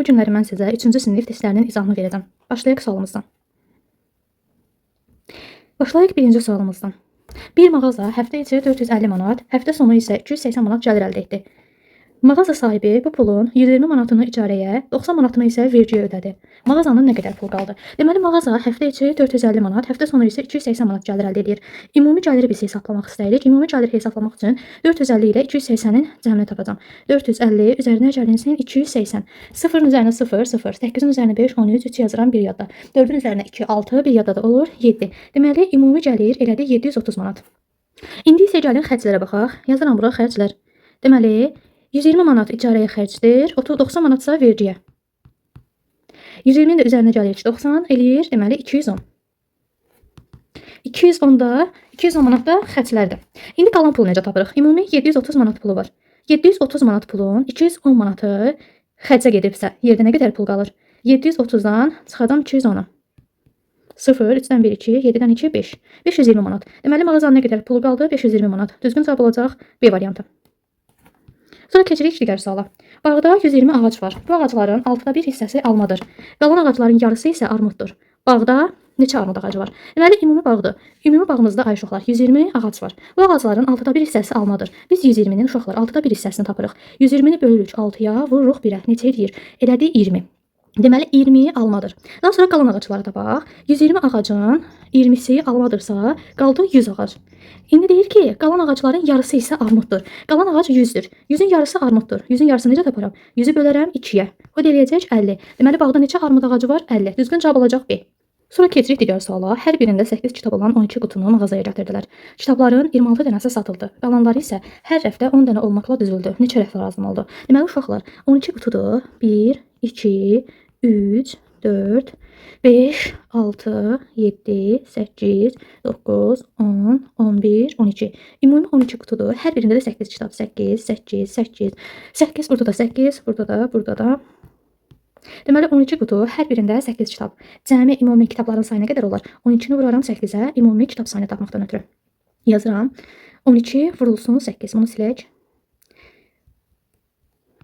günləri mən sizə 3-cü sinif testlərinin izahını verəcəm. Başlayaq sualımızdan. Başlayaq birinci sualımızdan. Bir mağaza həftə içi 450 manat, həftə sonu isə 280 manat gəlir əldə etdi. Mağaza sahibi bu pulun 120 manatını icarəyə, 90 manatını isə vergiyə ödədi. Mağazanın nə qədər pul qaldı? Deməli, mağaza həftə içi 450 manat, həftə sonu isə 280 manat gəlir əldə edir. Ümumi gəliri biz hesablamaq istəyirik. Ümumi gəliri hesablamaq üçün 450 ilə 280-in cəmini tapacağam. 450 üzərinə gəlinsin 280. 0-ın üzərinə 0, 0. 8-in üzərinə 5, 13, 3 yazıram 1 yadda. 4-ün üzərinə 2, 6, 1 yadda da olur 7. Deməli, ümumi gəlir elədi 730 manat. İndi isə gəlin xərclərə baxaq. Yazıram bura xərclər. Deməli, 120 manat icarəyə xərcdir, 90 manatsa vergiyə. 120-nin də üzərinə gəlir 90, eləyir, deməli 210. 210 manat da xərclərdir. İndi qalan pulu necə tapırıq? Ümumi 730 manat pulu var. 730 manat pulun 210 manatı xərcə gedibsə, yerdə nə qədər pul qalır? 730-dan çıxacam 210-a. 0, 3-dən 1, 2, 7-dən 2, 5. 520 manat. Deməli, mağazanın nə qədər pulu qaldı? 520 manat. Düzgün cavab olacaq B variantı. Sonra keçirik digər suala. Bağda 120 ağac var. Bu ağacların 6da 1 hissəsi almadır. Qalan ağacların yarısı isə armuddur. Bağda neçə armud ağacı var? Deməli, ümumi bağdır. Ümumi bağımızda ay uşaqlar 120 ağac var. Bu ağacların 6da 1 hissəsi almadır. Biz 120-nin uşaqlar 6da 1 hissəsini tapırıq. 120-ni bölürük 6-ya, vururuq 1-ə. Neçə edir? Elədi 20. Deməli, 20 almadır. Daha sonra qalan ağaclara da bax. 120 ağacın 20-si almadırsa, qaldı 100 ağac. İndi deyir ki, qalan ağacların yarısı isə armuddur. Qalan ağac 100-dür. 100-ün yarısı armuddur. 100-ün yarısını necə taparam? 100-ü bölərəm 2-yə. O da eləyəcək 50. Deməli, bağda neçə armud ağacı var? 50. Düzgün cavab olacaq B. Sonra keçirik digər suala. Hər birində 8 kitab olan 12 qutunu mağazaya gətirdilər. Kitabların 26 dənəsi satıldı. Qalanları isə hər rəfdə 10 dənə olmaqla düzüldü. Neçə rəf lazım oldu? Deməli, uşaqlar 12 qutudur. 1, 2, 3, 4, 5, 6, 7, 8, 9, 10, 11, 12. Ümumi 12 qutudur. Hər birində də 8 kitab. 8, 8, 8. 8, burada da 8, burada da. Deməli, 12 qutu, hər birində 8 kitab. Cəmi ümumi kitabların sayı nə qədər olar? 12-ni vuraram 8-ə, ümumi kitab sayını tapmaqdan ötürü. Yazıram. 12 vurulsun 8. Bunu silək.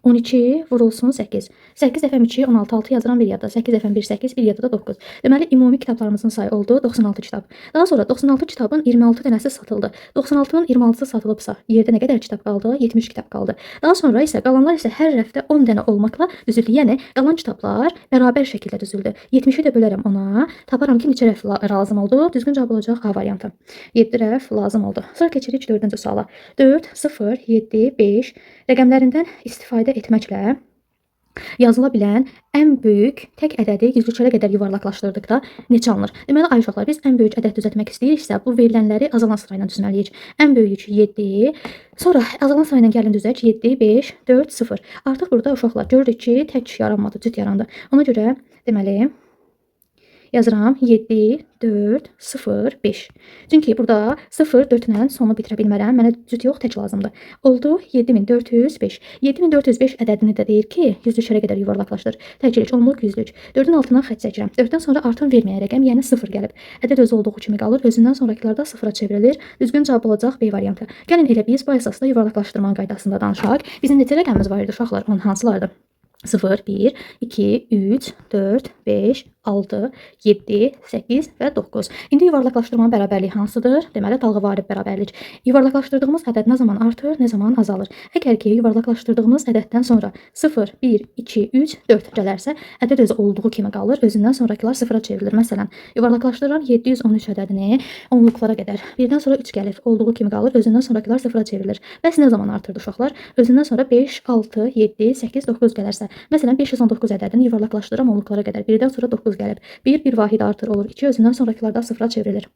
12 vurulsun 8. 8 dəfəm 2, 16, 6 yazıram 1 yadda. 8 dəfəm 1, 8, 1 yadda da 9. Deməli, ümumi kitablarımızın sayı oldu 96 kitab. Daha sonra 96 kitabın 26 dənəsi satıldı. 96-nın 26-sı satılıbsa, yerdə nə qədər kitab qaldı? 70 kitab qaldı. Daha sonra isə qalanlar isə hər rəfdə 10 dənə olmaqla düzüldü. Yəni, qalan kitablar bərabər şəkildə düzüldü. 70-i də bölərəm ona. Taparam ki, neçə rəf lazım oldu? Düzgün cavab olacaq A variantı. 7 rəf lazım oldu. Sonra keçirik 4-cü suala. 4, 0, 7, 5 rəqəmlərindən istifadə etməklə yazıla bilən ən böyük tək ədədi 103-ə qədər yuvarlaqlaşdırdıqda neçə alınır? Deməli, ay uşaqlar, biz ən böyük ədəd düzəltmək istəyiriksə, bu verilənləri azalan sırayla düzməliyik. Ən böyük 7, sonra azalan sırayla gəlin düzək 7, 5, 4, 0. Artıq burada uşaqlar görürük ki, tək yaranmadı, cüt yarandı. Ona görə deməli yazıram 7, 4, 0, 5. Çünki burada 0, 4 ilə sonu bitirə bilmərəm. Mənə cüt yox, tək lazımdır. Oldu 7405. 7405 ədədini də deyir ki, 103-ə qədər yuvarlaqlaşdır. Təkcə onluq, yüzlük. 4-ün altından xətt çəkirəm. 4-dən sonra artın verməyən rəqəm, yəni 0 gəlib. Ədəd özü olduğu kimi qalır. Özündən sonrakılar da 0-a çevrilir. Düzgün cavab olacaq B variantı. Gəlin elə biz bu əsasda yuvarlaqlaşdırma qaydasında danışaq. Bizim neçə rəqəmimiz var idi uşaqlar? Onun hansılardır? 0, 1, 2, 3, 4, 5, 6, 7, 8 və 9. İndi yuvarlaqlaşdırmanın bərabərliyi hansıdır? Deməli, dalğavari bərabərlik. Yuvarlaqlaşdırdığımız ədəd nə zaman artır, nə zaman azalır? Əgər ki, yuvarlaqlaşdırdığımız ədəddən sonra 0, 1, 2, 3, 4 gələrsə, ədəd özü olduğu kimi qalır. Özündən sonrakılar 0-a çevrilir. Məsələn, yuvarlaqlaşdırıram 713 ədədini onluqlara qədər. Birdən sonra 3 gəlir. Olduğu kimi qalır. Özündən sonrakılar 0-a çevrilir. Bəs nə zaman artırdı uşaqlar? Özündən sonra 5, 6, 7, 8, 9 gələrsə. Məsələn, 519 ədədini yuvarlaqlaşdırıram onluqlara qədər. Birdən sonra 9 gəlib. 1 vahid artır olur. 2 özündən sonrakılarda 0-a çevrilir.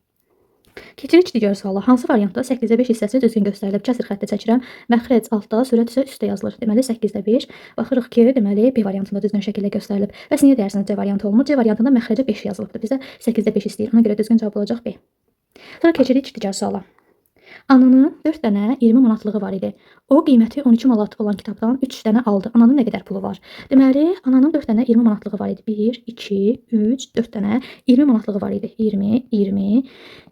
Keçirik digər suala. Hansı variantda 8-də 5 hissəsi düzgün göstərilib? Kəsr xətti çəkirəm. Məxrəc altda, sürət isə üstdə yazılır. Deməli, 8-də 5. Baxırıq ki, deməli, B variantında düzgün şəkildə göstərilib. Bəs niyə deyirsiniz C variantı olmur? C variantında məxrəcə 5 yazılıbdır. Bizdə 8-də 5 istəyir. Ona görə düzgün cavab olacaq B. Sonra keçirik digər suala. Ananın 4 dənə 20 manatlığı var idi. O qiyməti 12 manat olan kitabdan 3 dənə aldı. Ananın nə qədər pulu var? Deməli, ananın 4 dənə 20 manatlığı var idi. 1, 2, 3, 4 dənə 20 manatlığı var idi. 20, 20,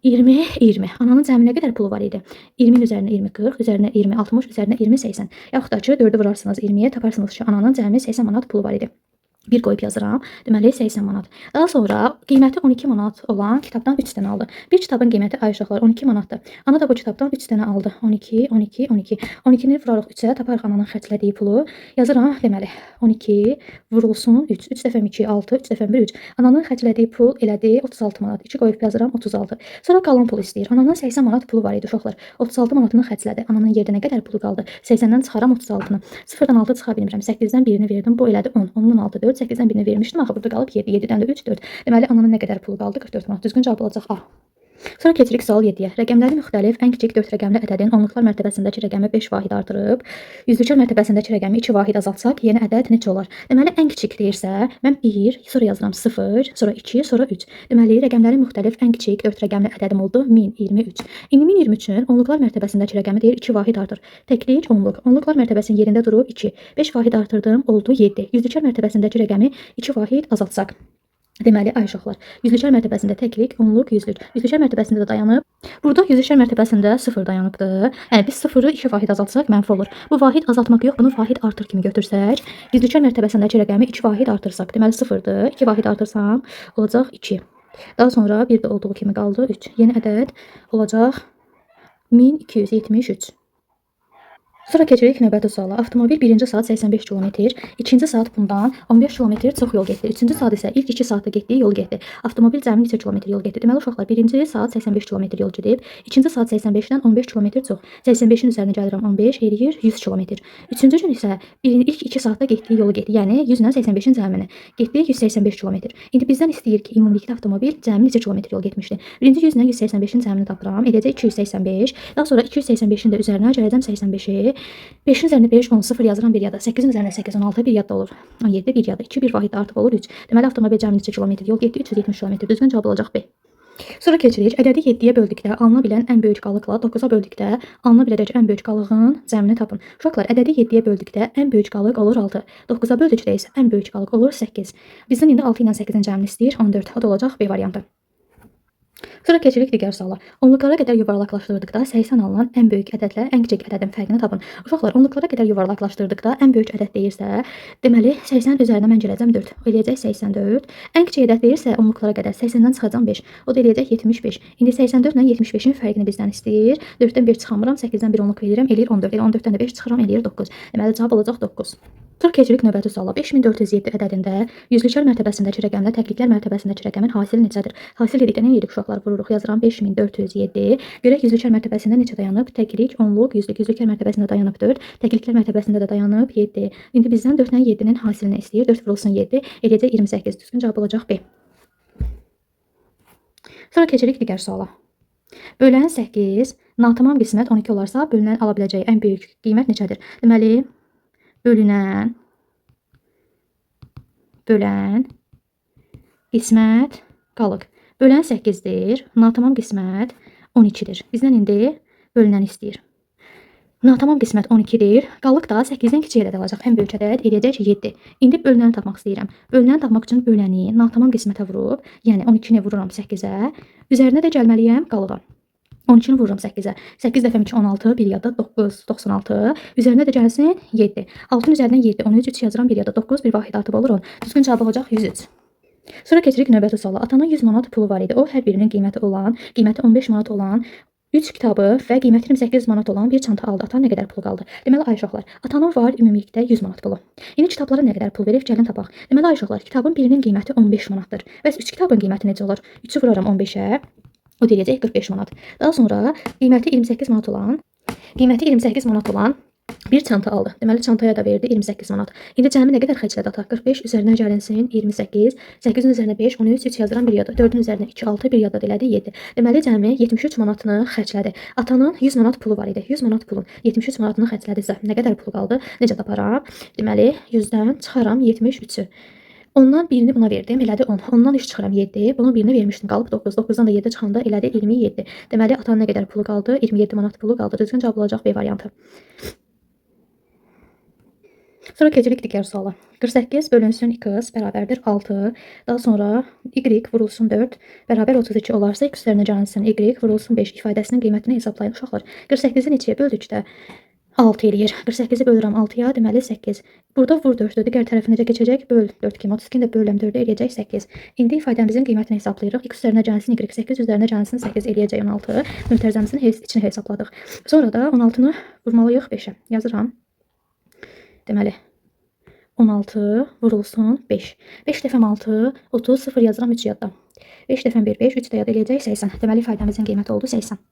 20, 20. Ananın cəmi nə qədər pulu var idi? 20-nin üzərinə 20, 40, üzərinə 20, 60, üzərinə 20, 80. Yaxud da ki, 4-ü vurarsınız 20-yə, taparsınız ki, ananın cəmi 80 manat pulu var idi. 1 qoyub yazıram. Deməli 80 manat. Daha sonra qiyməti 12 manat olan kitabdan 3 dənə aldı. Bir kitabın qiyməti ay uşaqlar 12 manatdır. Ana da bu kitabdan 3 dənə aldı. 12, 12, 12. 12-ni vurarıq 3-ə, taparıq ananın xərclədiyi pulu. Yazıram deməli 12 vurulsun 3. 3 dəfə 2 6, 3 dəfə 1 3. Ananın xərclədiyi pul elədi 36 manat. 2 qoyub yazıram 36. Sonra qalan pul istəyir. Ananın 80 manat pulu var idi uşaqlar. 36 manatını xərclədi. Ananın yerdə nə qədər pulu qaldı? 80-dən çıxaram 36-nı. 0-dan 6 çıxa bilmirəm. 8-dən 1-ni verdim. Bu elədi 10. 10-dan 6 4. 8-dən 1-ni vermişdim. Axı burada qalıb 7. 7-dən də 3 4. Deməli ananın nə qədər pulu qaldı? 44 manat. Düzgün cavab olacaq A. Sonra keçirik sual 7-yə. Rəqəmləri müxtəlif ən kiçik 4 rəqəmli ədədin onluqlar mərtəbəsindəki rəqəmi 5 vahid artırıb, yüzlüklər mərtəbəsindəki rəqəmi 2 vahid azaltsaq, yeni ədəd neçə olar? Deməli ən kiçik deyirsə, mən 1, sonra yazıram 0, sonra 2, sonra 3. Deməli rəqəmləri müxtəlif ən kiçik 4 rəqəmli ədədim oldu 1023. İndi 1023-ün onluqlar mərtəbəsindəki rəqəmi deyir 2 vahid artır. Təklik onluq. Onluqlar mərtəbəsinin yerində durub 2. 5 vahid artırdım, oldu 7. Yüzlüklər mərtəbəsindəki rəqəmi 2 vahid azaltsaq. Deməli ay uşaqlar, yüzlüklər mərtəbəsində təklik, onluq, yüzlük. Yüzlüklər mərtəbəsində də dayanıb. Burada yüzlüklər mərtəbəsində 0 dayanıbdı. Yəni biz 0-ı 2 vahid azaltsaq mənfi olur. Bu vahid azaltmaq yox, bunu vahid artır kimi götürsək, yüzlüklər mərtəbəsindəki rəqəmi 2 vahid artırsaq, deməli 0-dır. 2 vahid artırsam olacaq 2. Daha sonra bir də olduğu kimi qaldı 3. Yeni ədəd olacaq 1273. Sonra keçirik növbəti suala. Avtomobil 1-ci saat 85 km, 2-ci saat bundan 15 km çox yol getdi. 3-cü saat isə ilk 2 saatda getdiyi yol getdi. Avtomobil cəmi neçə kilometr yol getdi? Deməli uşaqlar 1-ci saat 85 km yol gedib, 2-ci saat 85-dən 15 km çox. 85-in üzərinə gəlirəm 15 eləyir 100 km. 3-cü gün isə ilk 2 saatda getdiyi yol getdi. Yəni 100 ilə 85-in cəmini getdi 185 km. İndi bizdən istəyir ki, ümumilikdə avtomobil cəmi neçə kilometr yol getmişdi? Birinci 100 ilə 185-in cəmini tapıram. Eləcək 285. Daha sonra 285-in də üzərinə gələcəm 85-i. 5-in üzərinə 5, 10, 0 yazıram bir yada. 8-in üzərinə 8, 16 bir yadda olur. 17 bir yada. 2 bir vahid artıq olur 3. Deməli avtomobil cəmi neçə kilometr yol getdi? 370 km. Düzgün cavab olacaq B. Sonra keçirik. Ədədi 7-yə böldükdə alına bilən ən böyük qalıqla 9-a böldükdə alına biləcək ən böyük qalığın cəmini tapın. Uşaqlar ədədi 7-yə böldükdə ən böyük qalıq olur 6. 9-a böldükdə isə ən böyük qalıq olur 8. Bizdən indi 6 ilə 8-in cəmini istəyir 14. O da olacaq B variantı. Sonra keçirik digər suala. Onluqlara qədər yuvarlaqlaşdırdıqda 80 alınan ən böyük ədədlə ən kiçik ədədin fərqini tapın. Uşaqlar onluqlara qədər yuvarlaqlaşdırdıqda ən böyük ədəd deyirsə, deməli 80 üzərinə mən gələcəm 4. O eləyəcək 84. Ən kiçik ədəd deyirsə onluqlara qədər 80-dən çıxacam 5. O da eləyəcək 75. İndi 84 ilə 75-in fərqini bizdən istəyir. 4-dən 1 çıxamıram, 8-dən 1 onluq verirəm, eləyir 14. Elə 14-dən də 5 çıxıram, eləyir 9. Deməli cavab olacaq 9. Sonra keçirik növbəti suala. 5407 ədədində yüzlüklər mərtəbəsindəki rəqəmlə təkliklər mərtəbəsindəki rəqəmin hasili neçədir? Hasil dedikdə nə edirik uşaqlar? Vururuq. Yazıram 5407. Görək yüzlüklər mərtəbəsində neçə dayanıb? Təklik, onluq, yüzlük. Yüzlüklər mərtəbəsində dayanıb 4. Təkliklər mərtəbəsində də dayanıb 7. İndi bizdən 4 ilə 7-nin hasilini istəyir. 4 vurulsun 7, eləyəcək 28. Düzgün cavab olacaq B. Sonra keçirik digər suala. Bölən 8, natamam qismət 12 olarsa, bölünən ala biləcəyi ən böyük qiymət neçədir? Deməli, bölünən, qismət, qalıq. Bölən 8-dir, natamam qismət 12-dir. Bizdən indi bölünən istəyir. Natamam qismət 12-dir, qalıq da 8-dən kiçik ədəd alacaq. Ən böyük ədəd eləyəcək 7. İndi bölünəni tapmaq istəyirəm. Bölünəni tapmaq üçün böləni natamam qismətə vurub, yəni 12-ni vururam 8-ə, üzərinə də gəlməliyəm qalığa. 12-ni vururam 8-ə. 8 dəfə 2 16, bir yada 9, 96. Üzərinə də gəlsin 7. 6-ın üzərindən 7, 13, 3 yazıram bir yada 9, bir vahid artıb olur 10. Düzgün cavab olacaq 103. Sonra keçirik növbəti suala. Atanın 100 manat pulu var idi. O hər birinin qiyməti 15 manat olan 3 kitabı və qiyməti 28 manat olan bir çanta aldı. Atanın nə qədər pulu qaldı? Deməli ay uşaqlar, atanın var ümumilikdə 100 manat pulu. İndi kitablara nə qədər pul verib gəlin tapaq. Deməli ay uşaqlar, kitabın birinin qiyməti 15 manatdır. Bəs 3 kitabın qiyməti necə olur? 3-ü vuraram 15-ə. O deyəcək 45 manat. Daha sonra qiyməti 28 manat olan bir çanta aldı. Deməli çantaya da verdi 28 manat. İndi cəmi nə qədər xərclədi ata? 45 üzərinə gəlinsin 28, 8-in üzərinə 5, 13, 3 yazıram bir yada. 4-ün üzərinə 2, 6, bir yada elədi 7. Deməli cəmi 73 manatını xərclədi. Atanın 100 manat pulu var idi. 100 manat pulun 73 manatını xərclədisə nə qədər pul qaldı? Necə taparam? Deməli 100-dən çıxaram 73-ü. Ondan birini buna verdim, elədi 10. Ondan 3 çıxıram 7. Bunun birini vermişdim, qalıb 9. 9-dan da 7 çıxanda elədi 27. Deməli atanın nə qədər pulu qaldı? 27 manat pulu qaldı. Düzgün cavab olacaq B variantı. Sonra keçirik digər suala. 48 bölünsün x bərabərdir 6. Daha sonra y vurulsun 4 bərabər 32 olarsa x üzərinə gəlsin y vurulsun 5 ifadəsinin qiymətini hesablayın uşaqlar. 48-i neçəyə böldükdə 6 eləyir. 48-i bölürəm 6-ya, deməli 8. Burada vur 4-dür. Digər tərəfi necə keçəcək? Böl 4 kimi. 32-ni də bölürəm 4-ə eləyəcək 8. İndi ifadəmizin qiymətini hesablayırıq. X üzərinə gəlsin y 8 üzərinə gəlsin 8 eləyəcək 16. Mötərizəmizin içini hesabladıq. Sonra da 16-nı vurmalıyıq 5-ə. Yazıram. Deməli 16 vurulsun 5. 5 dəfəm 6, 30, 0 yazıram 3 yadda. 5 dəfəm 1, 5, 3 də yad eləyəcək 80. Deməli ifadəmizin qiyməti oldu 80.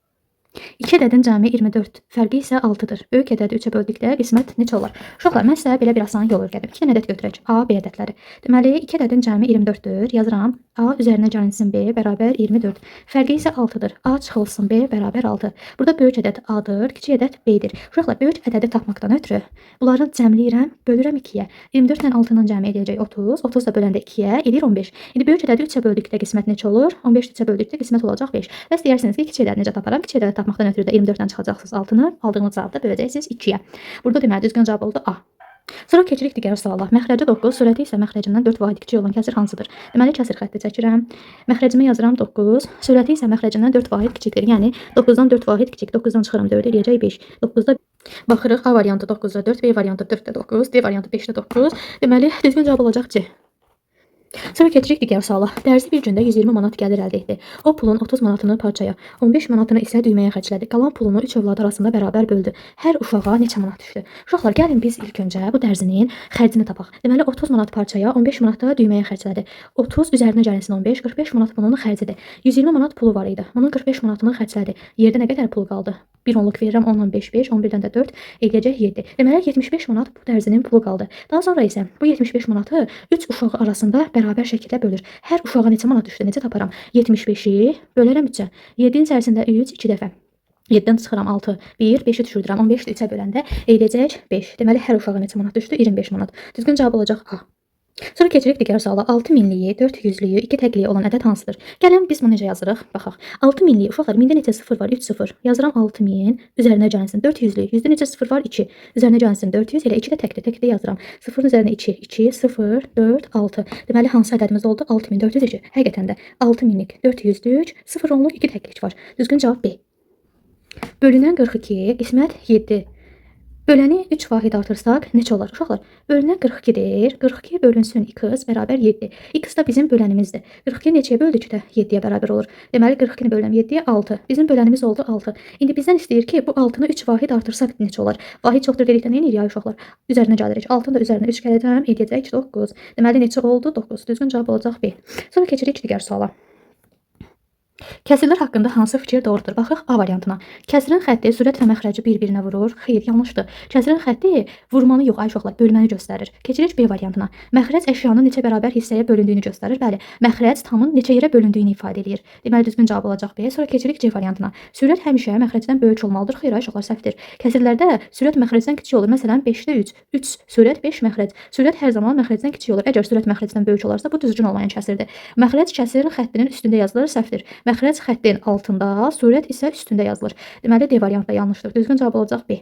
2 ədədin cəmi 24, fərqi isə 6-dır. Böyük ədədi 3-ə böldükdə qismət neçə olar? Uşaqlar, mən sizə belə bir asan yol öyrədim. 2 dənə ədəd götürək. A, B ədədləri. Deməli, 2 ədədin cəmi 24-dür. Yazıram. A üzərinə gəlsin B bərabər 24. Fərqi isə 6-dır. A çıxılsın B bərabər 6. Burada böyük ədəd A-dır, kiçik ədəd B-dir. Uşaqlar, böyük ədədi tapmaqdan ötürü bunları cəmləyirəm, bölürəm 2-yə. 24 ilə 6-nın cəmi eləyəcək 30. 30 da böləndə 2-yə eləyir 15. İndi böyük ədədi 3-ə böldükdə qismət neçə olur? 15 3-ə böldükdə qismət olacaq 5. Bəs deyərsiniz ki, kiçik ədədi necə taparam? Kiçik ədədi tapmaqdan ötürü də 24-dən çıxacaqsınız 6-nı, aldığınız cavabda böləcəksiniz 2-yə. Burada deməli düzgün cavab oldu A. Sonra keçirik digər suala. Məxrəci 9, sürəti isə məxrəcindən 4 vahid kiçik olan kəsir hansıdır? Deməli kəsir xətti çəkirəm. Məxrəcimə yazıram 9, sürəti isə məxrəcindən 4 vahid kiçikdir. Yəni 9-dan 4 vahid kiçik. 9-dan çıxıram 4 eləyəcək 5. 9-da baxırıq A variantı 9-da 4, B variantı 4-də 9, D variantı 5-də 9. Deməli düzgün cavab olacaq C. Sonra keçirik digər suala. Dərzi bir gündə 120 manat gəlir əldə etdi. O pulun 30 manatını parçaya, 15 manatını isə düyməyə xərclədi. Qalan pulunu 3 övlad arasında bərabər böldü. Hər uşağa neçə manat düşdü? Uşaqlar, gəlin biz ilk öncə bu dərzinin xərcini tapaq. Deməli 30 manat parçaya, 15 manat da düyməyə xərclədi. 30 üzərinə gəlsin 15, 45 manat bunun xərcidir. 120 manat pulu var idi. Bunun 45 manatını xərclədi. Yerdə nə qədər pul qaldı? 1 onluq verirəm, 10-dan 5, 5, 11-dən də 4 eləyəcək 7. Deməli 75 manat bu dərzinin pulu qaldı. Daha sonra isə bu 75 manatı 3 uşağı arasında bərabər şəkildə bölür. Hər uşağa neçə manat düşdü? Necə taparam? 75-i bölərəm 3-ə. 7-nin içərisində 3 2 dəfə. 7-dən çıxıram 6, 1, 5-i düşürdürəm. 15-i 3-ə böləndə eləyəcək 5. Deməli hər uşağa neçə manat düşdü? 25 manat. Düzgün cavab olacaq A. Sonra keçirik digər suala. 6000-liyi, 400-lüyü, 2 təqliyi olan ədəd hansıdır? Gəlin biz bunu necə yazırıq? Baxaq. 6000-liyi uşaqlar, mində neçə 0 var? 3 0. Yazıram 6000, üzərinə gəlsin 400-lük. 100-də neçə 0 var? 2. Üzərinə gəlsin 400, elə 2 də təkli. Təkli yazıram. 0-ın üzərinə 2, 2, 0, 4, 6. Deməli hansı ədədimiz oldu? 6402. Həqiqətən də 6000-lik, 400-lük, 0 onluq 2 təklik var. Düzgün cavab B. Bölünən 42, qismət 7. Böləni 3 vahid artırsaq neçə olar? Uşaqlar, bölünən 42-dir. 42 bölünsün x bərabər 7. X da bizim bölənimizdir. 42 neçəyə böldükdə 7-yə bərabər olur. Deməli 42-ni bölünəm 7-yə 6. Bizim bölənimiz oldu 6. İndi bizdən istəyir ki, bu 6-nı 3 vahid artırsaq neçə olar? Vahid çoxdur dedikdə nə edirik ya uşaqlar? Üzərinə gəlirik. 6-nı da üzərinə 3 gələcəm, edəcək 9. Deməli neçə oldu? 9. Düzgün cavab olacaq B. Sonra keçirik digər suala. Kəsirlər haqqında hansı fikir doğrudur? Baxırıq A variantına. Kəsirin xətti sürət və məxrəci bir-birinə vurur. Xeyr, yanlışdır. Kəsirin xətti vurmanı yox, ay uşaqlar, bölməni göstərir. Keçirik B variantına. Məxrəc əşyanın neçə bərabər hissəyə bölündüyünü göstərir. Bəli, məxrəc tamın neçə yerə bölündüyünü ifadə edir. Deməli düzgün cavab olacaq B. Sonra keçirik C variantına. Sürət həmişə məxrəcdən böyük olmalıdır. Xeyr, ay uşaqlar, səhvdir. Kəsirlərdə sürət məxrəcdən kiçik olur. Məsələn, 5-də 3. 3 sürət, 5 məxrəc. Sürət hər zaman məxrəcdən kiçik olur. Əgər sürət məxrəcdən böyük olarsa, bu düzgün olmayan kəsirdir. Məxrəc kəsirin xəttinin üstündə yazılır. Səhvdir. Məxrəc xəttin altında, sürət isə üstündə yazılır. Deməli D variantı da yanlışdır. Düzgün cavab olacaq B.